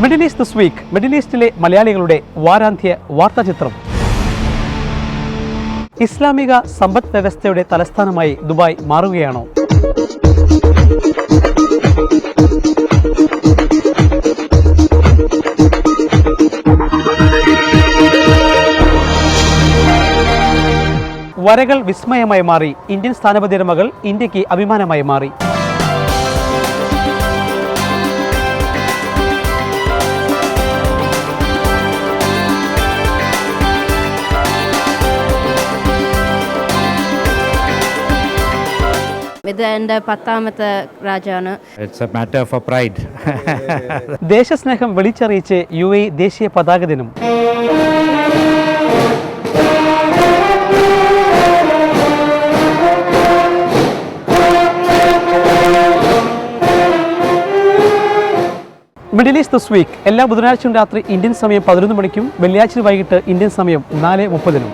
Middle east this week. Middle ഈസ്റ്റിലെ മലയാളികളുടെ വാരാന്ത്യ വാർത്താചിത്രം. ഇസ്ലാമിക സമ്പദ് വ്യവസ്ഥയുടെ തലസ്ഥാനമായി ദുബായ് മാറുകയാണോ? വരകൾ വിസ്മയമായി മാറി. ഇന്ത്യൻ സ്ഥാനപതിയുടെ മകൾ ഇന്ത്യക്ക് അഭിമാനമായി മാറി. ഇത് എൻ്റെ 10ാമത്തെ രാജ്യമാണ്. It's a matter for pride. ദേശസ്നേഹം വിളിച്ചറിയിച്ച് UAE ദേശീയ പതാക ദിനം. മിഡിൽ ഈസ്റ്റ് ദിസ് വീക്ക് എല്ലാ ബുധനാഴ്ചയും രാത്രി ഇന്ത്യൻ സമയം 11 മണിക്കും വെള്ളിയാഴ്ച വൈകിട്ട് ഇന്ത്യൻ സമയം 4:30-നും.